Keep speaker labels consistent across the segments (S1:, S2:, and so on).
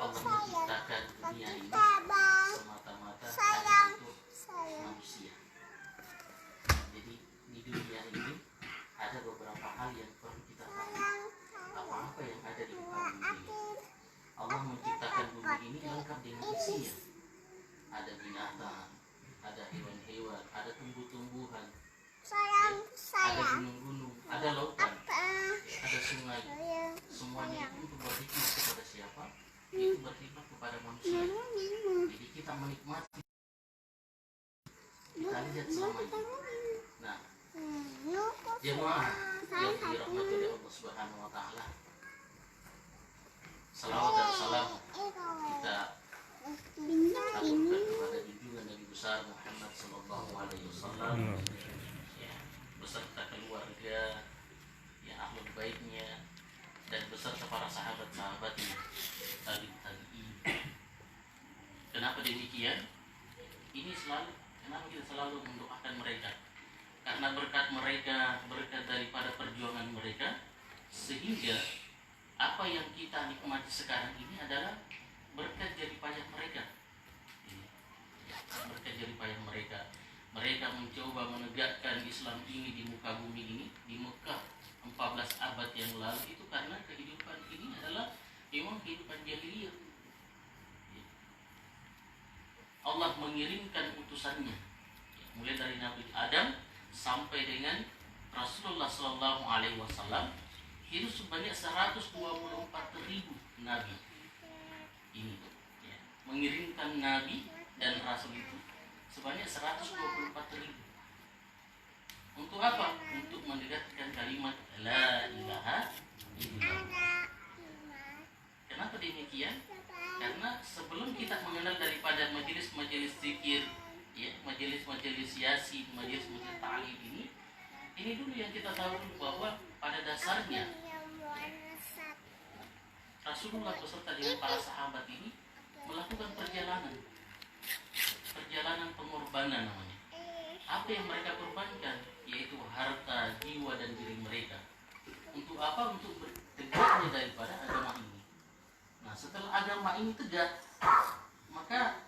S1: Allah menciptakan dunia ini semata-mata hanya untuk manusia. Jadi di dunia ini ada beberapa hal yang perlu kita tahu. Apa-apa yang ada di muka bumi ini, Allah menciptakan bumi ini lengkap dengan isinya. Ada binatang, ada hewan-hewan, ada tumbuh-tumbuhan, ada gunung-gunung, ada lautan, ada sungai. Semuanya itu untuk berkhidmat kepada siapa? Itu berkhidmat kepada manusia. Jadi kita menikmati, kita lihat selama ini. Nah, jemaah yang dirahmati oleh Allah Subhanahu wa Ta'ala, salawat dan salam kita aturkan kepada junjungan Nabi besar Muhammad sallallahu alaihi wasallam, ya, beserta keluarga, ya, ahlul baitnya, dan beserta para sahabat-sahabatnya, tabi'in. Kenapa demikian? Ini selalu, kenapa kita selalu mendoakan mereka? Karena berkat mereka, berkat daripada perjuangan mereka, sehingga apa yang kita nikmati sekarang ini adalah berkat jerih payah mereka. Berkat jerih payah mereka. Mereka mencoba menegakkan Islam ini di muka bumi ini, di Mekah 14 abad yang lalu, itu karena kehidupan ini adalah memang kehidupan jahiliyah. Allah mengirimkan utusannya, mulai dari Nabi Adam sampai dengan Rasulullah Sallallahu Alaihi Wasallam, itu sebanyak 124.000 nabi. Ini, ya, mengirimkan nabi dan rasul itu sebanyak 124.000. Untuk apa? Untuk mendekatkan kalimat La ilaha illallah. Kenapa demikian? Karena sebelum kita mengenal daripada majelis-majelis zikir, ya, majelis-majelis yasin, majelis-majelis ta'lim ini dulu yang kita tahu dulu, bahwa pada dasarnya Rasulullah beserta dengan para sahabat ini melakukan perjalanan pengorbanan namanya. Apa yang mereka korbankan? Yaitu harta, jiwa, dan diri mereka. Untuk apa? Untuk tegaknya daripada agama ini. Nah, setelah agama ini tegak, maka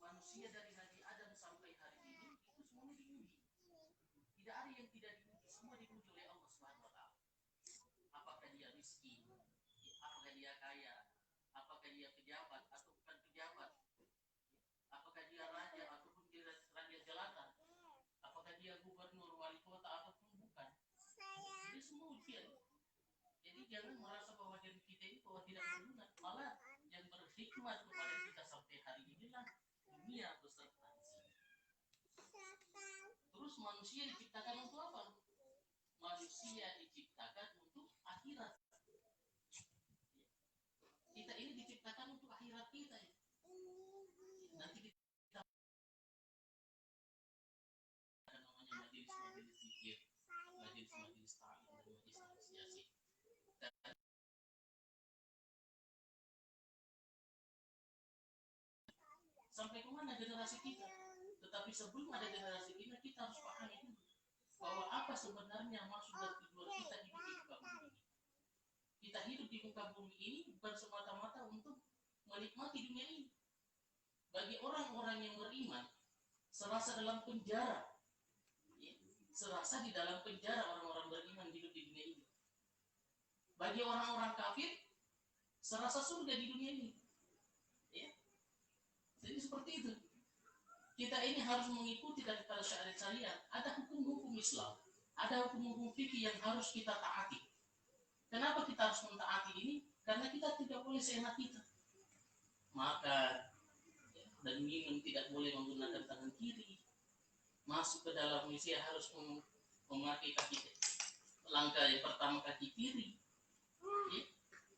S1: manusia dari Nabi Adam sampai hari ini itu semuanya diuji. Tidak ada yang tidak diuji, semua diuji oleh Allah Subhanahu wa Ta'ala. Apakah dia miskin, apakah dia kaya, apakah dia pejabat atau bukan pejabat, apakah dia raja ataupun dia raja jelata, apakah dia gubernur, wali kota ataupun bukan. Ini semua ujian. Jadi jangan merasa bahwa diri kita ini bahwa tidak berguna, malah yang berhikmat kepada kita sampai hari inilah dunia beserta isinya. Terus manusia diciptakan untuk apa? Manusia diciptakan untuk akhirat. Kita ini diciptakan untuk akhirat kita. Nanti kita ada namanya majelis-majelis zikir, majelis-majelis ta'lim, dan majelis-majelis yasin. Sampai kemana generasi kita? Tetapi sebelum ada generasi kita, kita harus pahami dulu bahwa apa sebenarnya maksud dan tujuan kita hidup di muka bumi ini. Kita hidup di muka bumi ini bukan semata-mata untuk menikmati dunia ini. Bagi orang-orang yang beriman, serasa dalam penjara, ya, serasa di dalam penjara orang-orang beriman hidup di dunia ini. Bagi orang-orang kafir, serasa surga di dunia ini. Ya. Jadi seperti itu. Kita ini harus mengikuti daripada syariat. Ada hukum-hukum Islam, ada hukum-hukum fikih yang harus kita taati. Kenapa kita harus mentaati ini? Karena kita tidak boleh seenak kita. Makan, ya, dan minum tidak boleh menggunakan tangan kiri. Masuk ke dalam Indonesia harus memakai kaki, langkah yang pertama kaki kiri. Ya.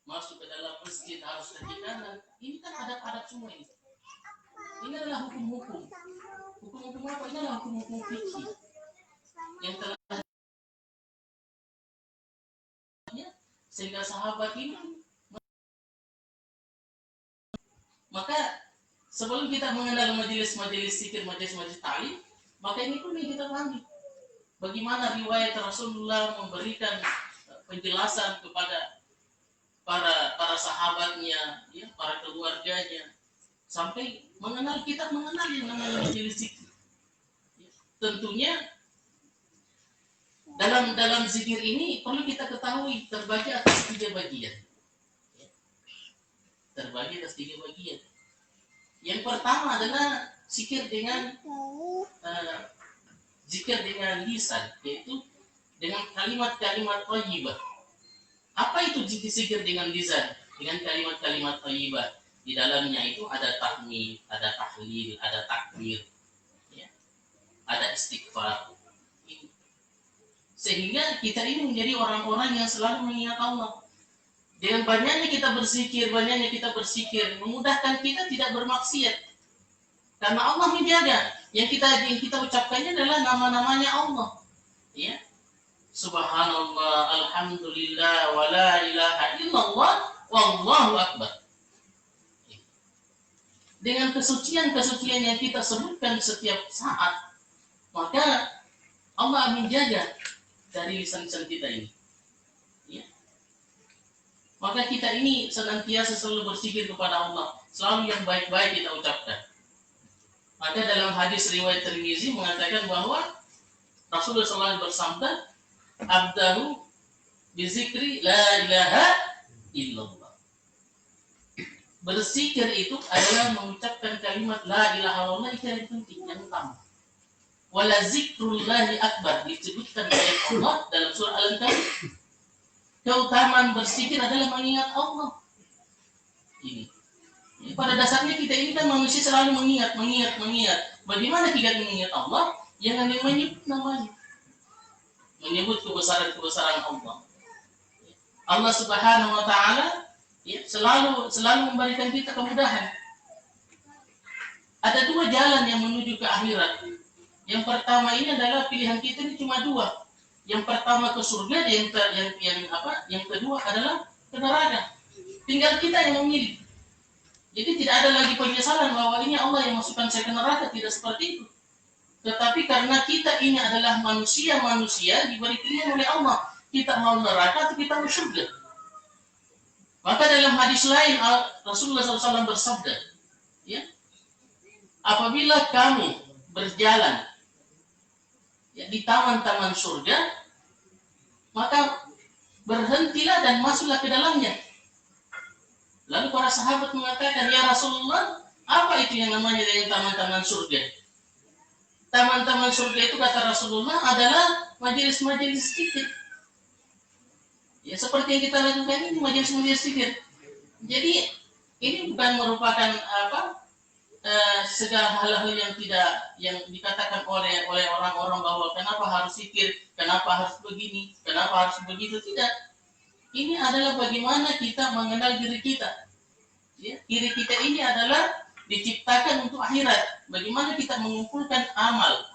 S1: Masuk ke dalam masjid harus kaki kanan. Ini kan adab-adab semua ini. Ini ini adalah hukum-hukum. Hukum-hukum apa? Ini adalah hukum-hukum fikih yang telah sehingga sahabat ini, maka sebelum kita mengenal majelis-majelis zikir, majelis-majelis ta'lim, maka ini pun yang kita pahami bagaimana riwayat Rasulullah memberikan penjelasan kepada para sahabatnya, ya, para keluarganya, sampai kita mengenal yang namanya majelis zikir. Tentunya dalam zikir ini perlu kita ketahui terbagi atas 3 bagian. Terbagi atas 3 bagian. Yang pertama adalah zikir dengan lisan, yaitu dengan kalimat-kalimat thayyibah. Apa itu zikir dengan lisan? Dengan kalimat-kalimat thayyibah. Di dalamnya itu ada tahmid, ada tahlil, ada takbir, ya, ada istighfar. Sehingga kita ini menjadi orang-orang yang selalu mengingat Allah. Dengan banyaknya kita berzikir, memudahkan kita tidak bermaksiat. Karena Allah menjaga. Yang kita ucapkannya adalah nama-namanya Allah. Ya. Subhanallah, alhamdulillah, wa la ilaha illallah, wallahu akbar. Dengan kesucian-kesucian yang kita sebutkan setiap saat, maka Allah menjaga dari lisan-lisan kita ini. Ya. Maka kita ini senantiasa selalu berzikir kepada Allah, selalu yang baik-baik kita ucapkan. Maka dalam hadis riwayat Tirmizi mengatakan bahwa Rasulullah SAW bersabda, "Abdahu bizikri la ilaha illallah." Berzikir itu adalah mengucapkan kalimat la ilaha illallah, itu yang penting, yang utama. Wala zikrullahi akbar, disebutkan oleh Allah dalam surah Al-Ankabut. Keutamaan berzikir adalah mengingat Allah. Ini. Pada dasarnya kita ini kan manusia selalu mengingat. Bagaimana tidak mengingat Allah? Jangan menyebut namanya. Menyebut kebesaran Allah. Allah Subhanahu wa taala, ya, selalu memberikan kita kemudahan. Ada 2 jalan yang menuju ke akhirat. Yang pertama ini adalah pilihan kita ini cuma 2. Yang pertama ke surga, yang kedua adalah ke neraka. Tinggal kita yang memilih. Jadi tidak ada lagi penyesalan bahwa ini Allah yang masukkan saya ke neraka, tidak seperti itu. Tetapi karena kita ini adalah manusia diberi pilihan oleh Allah, kita mau neraka atau kita mau surga. Maka dalam hadis lain Rasulullah SAW bersabda, ya, apabila kamu berjalan, ya, di taman-taman surga, maka berhentilah dan masuklah ke dalamnya. Lalu para sahabat mengatakan, ya Rasulullah, apa itu yang namanya dengan taman-taman surga? Taman-taman surga itu, kata Rasulullah, adalah majelis-majelis zikir. Ya, seperti yang kita lakukan ini, majelis-majelis zikir. Jadi ini bukan merupakan segala hal-hal yang dikatakan oleh orang-orang bahwa kenapa harus zikir, kenapa harus begini, kenapa harus begitu. Tidak. Ini adalah bagaimana kita mengenal diri kita. Ya, diri kita ini adalah diciptakan untuk akhirat. Bagaimana kita mengumpulkan amal,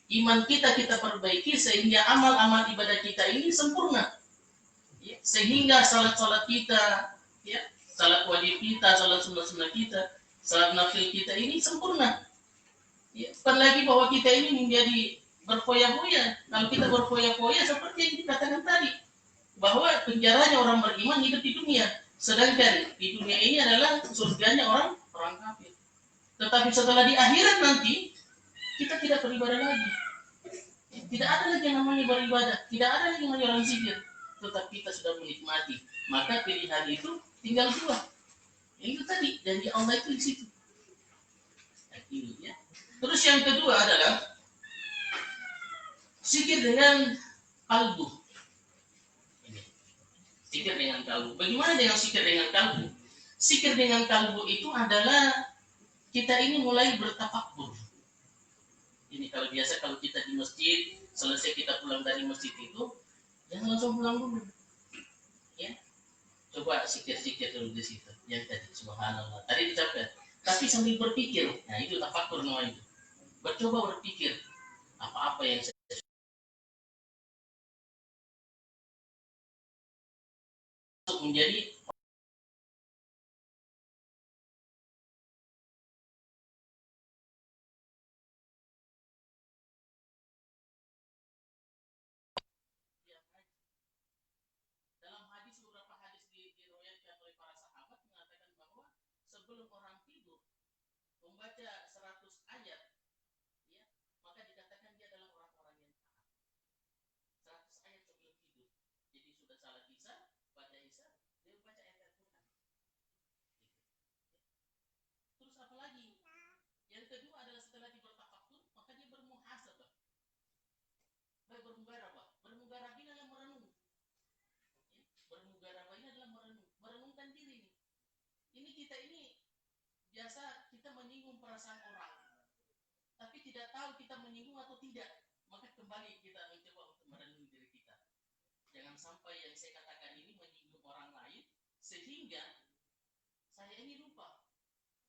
S1: iman kita perbaiki sehingga amal-amal ibadah kita ini sempurna. Ya, sehingga salat-salat kita, ya, salat wajib kita, salat sunnah-sunnah kita, salat nafil kita ini sempurna. Ya, bukan lagi bahwa kita ini menjadi berfoya-foya. Kalau kita berfoya-foya seperti yang dikatakan tadi, bahwa penjaranya orang beriman hidup di dunia, sedangkan di dunia ini adalah surganya orang kafir. Tetapi setelah di akhirat nanti kita tidak beribadah lagi. Tidak ada lagi yang namanya beribadah, tidak ada lagi yang namanya orang zikir. Tetapi kita sudah menikmati. Maka pilihan itu tinggal 2. Itu tadi janji Allah itu di situ. Nah, ini, ya. Terus yang kedua adalah zikir dengan kalbu. Zikir dengan kalbu. Bagaimana dengan zikir dengan kalbu? Zikir dengan kalbu itu adalah kita ini mulai bertafakkur. Ini kalau biasa kalau kita di masjid, selesai kita pulang dari masjid itu, jangan langsung pulang dulu. Ya. Coba zikir-zikir dulu di situ. Yang tadi subhanallah. Tadi diucapkan tapi sambil berpikir. Nah, itu tafakkur namanya. Bercoba berpikir apa-apa yang saya untuk menjadi dalam hadis, beberapa hadis diriwayatkan oleh para sahabat mengatakan bahwa sebelum orang tidur membaca 100 ayat, ya, maka dikatakan dia adalah orang-orang yang taat. 100 ayat sebelum tidur. Jadi sudah salat isya, baca isya, dia membaca ayat Al-Quran. Terus apa lagi? Yang kedua adalah setelah dia bertafakkur, maka dia bermuhasabah. Bermugarabah. Bermugarabah ini adalah merenung. Bermugarabah ini adalah merenung. Merenungkan diri ini. Ini kita ini biasa kita menyinggung perasaan orang, tapi tidak tahu kita menyinggung atau tidak. Maka kembali kita mencoba untuk merenung diri kita. Jangan sampai yang saya katakan ini menyinggung orang lain sehingga saya ini lupa.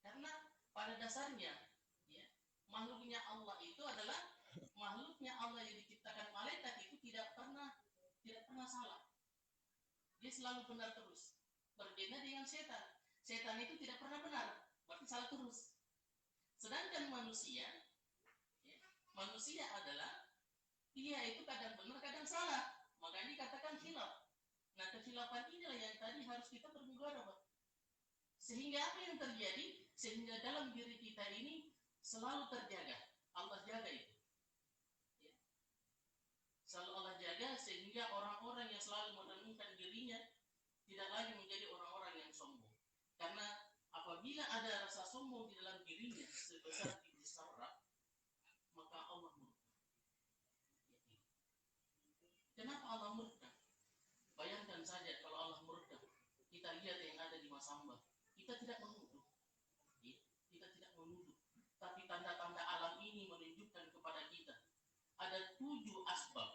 S1: Karena pada dasarnya, ya, makhluknya Allah itu adalah makhluknya Allah yang diciptakan malaikat itu tidak pernah salah. Dia selalu benar terus. Berbeda dengan setan. Setan itu tidak pernah benar, berarti salah terus. Sedangkan manusia, ya, manusia adalah dia itu kadang benar, kadang salah. Makanya dikatakan khilaf. Nah, kekhilafan inilah yang tadi harus kita bermugarabah. Sehingga apa yang terjadi? Sehingga dalam diri kita ini selalu terjaga. Allah jaga itu. Ya. Selalu Allah jaga sehingga orang-orang yang selalu merenungkan dirinya tidak lagi menjadi orang-orang yang sombong. Karena apabila ada rasa sombong di dalam dirinya sebesar biji zarrah, maka Allah murka. Kenapa Allah murka? Bayangkan saja kalau Allah murka. Kita lihat yang ada di Masamba. Kita tidak menuduh. Kita tidak menuduh. Tapi tanda-tanda alam ini menunjukkan kepada kita ada 7 asbab.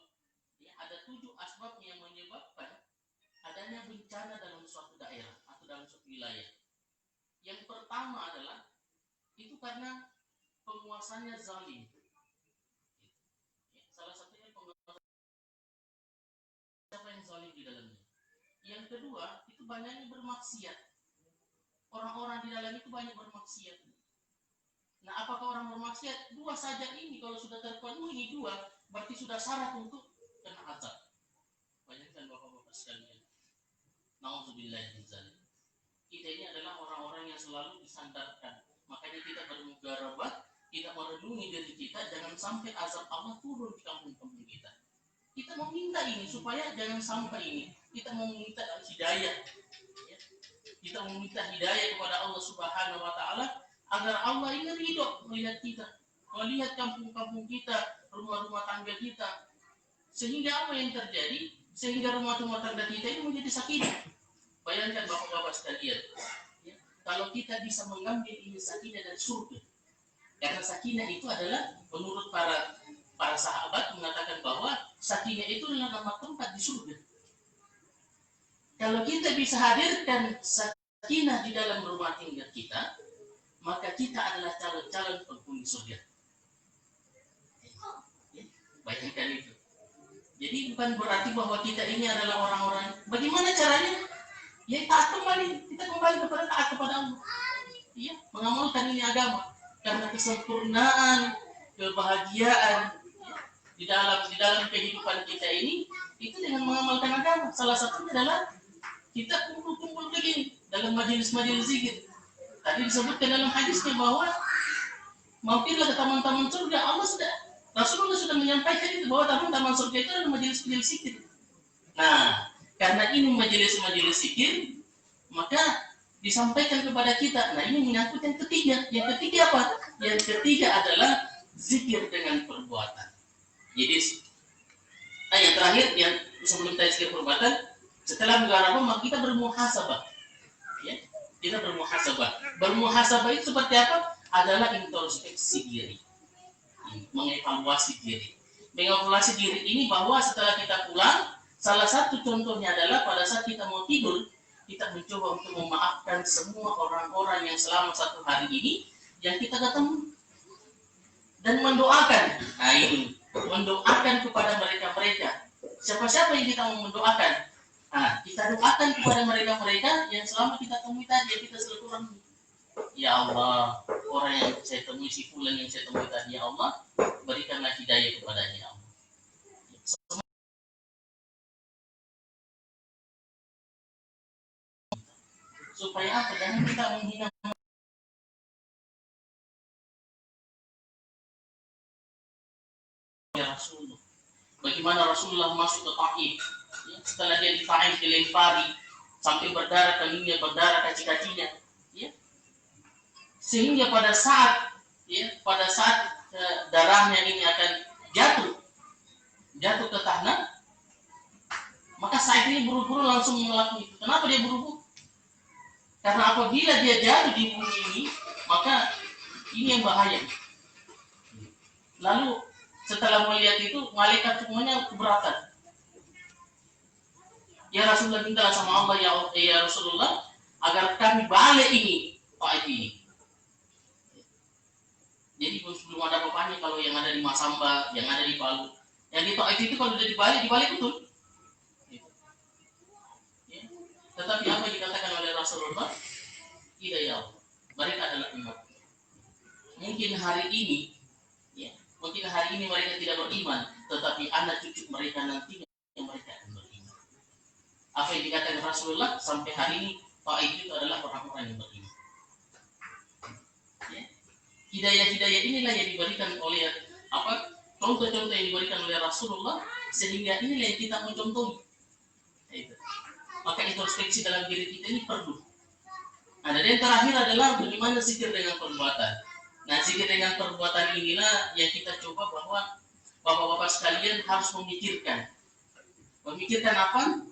S1: Ya, ada 7 asbab yang menyebabkan adanya bencana dalam suatu daerah atau dalam suatu wilayah. Yang pertama adalah itu karena penguasanya zalim. Ya, salah satunya penguasa siapa yang zalim di dalamnya. Yang kedua itu banyaknya bermaksiat. Orang-orang di dalam itu banyak bermaksiat. Nah, apakah orang bermaksiat? 2 saja ini kalau sudah terpenuhi 2, berarti sudah syarat untuk kena azab. Bayangkan bapak-bapak sekalian. Nauzubillah min dzalik. Kita ini adalah orang-orang yang selalu disandarkan. Makanya kita bermugarabah, kita merenungi diri kita, jangan sampai azab Allah turun di kampung-kampung kita. Kita meminta ini supaya jangan sampai ini. Kita meminta hidayah. Ya. Kita meminta hidayah kepada Allah Subhanahu wa taala agar Allah ini ridho melihat kita, melihat kampung-kampung kita, rumah-rumah tangga kita. Sehingga apa yang terjadi? Sehingga rumah-rumah tangga kita ini menjadi sakinah. Bayangkan bapak-bapak sekalian, ya, kalau kita bisa mengambil ini sakinah dari surga. Karena sakinah itu adalah menurut para sahabat mengatakan bahwa sakinah itu adalah nama tempat di surga. Kalau kita bisa hadirkan sakinah di dalam rumah tangga kita, maka kita adalah calon-calon penghuni surga. Ya, bayangkan itu. Jadi bukan berarti bahwa kita ini adalah orang-orang. Bagaimana caranya? Ya taat kembali. Kita kembali kepada Allah. Ya, mengamalkan ini agama. Karena kesempurnaan, kebahagiaan, ya, di dalam kehidupan kita ini itu dengan mengamalkan agama. Salah satunya adalah kita kumpul-kumpul begini dalam majelis-majelis zikir. Tadi disebutkan dalam hadisnya bahwa mampirlah ke taman-taman surga. Rasulullah sudah menyampaikan itu bahwa taman-taman surga itu adalah majelis-majelis zikir. Nah, karena ini majelis-majelis zikir, maka disampaikan kepada kita. Nah, ini menyangkut yang ketiga. Yang ketiga apa? Yang ketiga adalah zikir dengan perbuatan. Jadi, yang terakhir yang sebelum kita zikir perbuatan, setelah mugarabah maka kita bermuhasabah. Ya, kita bermuhasabah. Bermuhasabah itu seperti apa? Adalah introspeksi diri, mengevaluasi diri. Mengevaluasi diri ini bahwa setelah kita pulang, salah satu contohnya adalah pada saat kita mau tidur, kita mencoba untuk memaafkan semua orang-orang yang selama 1 hari ini yang kita ketemu dan mendoakan. Nah ini, mendoakan kepada mereka-mereka. Siapa-siapa yang kita mau mendoakan? Nah, kita doakan kepada mereka-mereka yang selama kita temui tadi, yang kita silaturahmi. Ya Allah, orang yang saya temui, si fulan yang saya temui tadi, ya Allah, berikanlah hidayah kepadanya, ya Allah. Supaya apa? Jangan kita menghina Rasulullah. Bagaimana Rasulullah masuk ke Taif? Ya, setelah dia di Taif dilempari sampai berdarah keningnya, berdarah kaci-kacinya. Ya. Sehingga pada saat darahnya ini akan jatuh ke tanah, maka saat ini buru-buru langsung melakukan itu. Kenapa dia buru-buru? Karena apabila dia jatuh di bumi ini, maka ini yang bahaya. Lalu setelah melihat itu, malaikat semuanya keberatan. Ya Rasulullah, mintalah sama Allah, ya Rasulullah, agar kami balik ini, Taif ini. Jadi belum ada apa-apanya kalau yang ada di Masamba, yang ada di Palu. Yang di Taif itu kalau sudah dibalik betul. Ya. Tetapi apa yang dikatakan oleh Rasulullah? Tidak, ya Allah, mereka adalah umat. Mungkin hari ini mereka tidak beriman, tetapi anak cucu mereka nanti yang mereka akan beriman. Apa yang dikatakan Rasulullah, sampai hari ini Taif itu adalah orang-orang yang beriman. Ya. Hidayah-hidayah inilah yang diberikan oleh contoh-contoh yang diberikan oleh Rasulullah, sehingga inilah yang kita mencontohi. Maka introspeksi dalam diri kita ini perlu. Nah, dan yang terakhir adalah bagaimana zikir dengan perbuatan. Nah, zikir dengan perbuatan inilah yang kita coba bahwa bapak-bapak sekalian harus memikirkan. Memikirkan apa?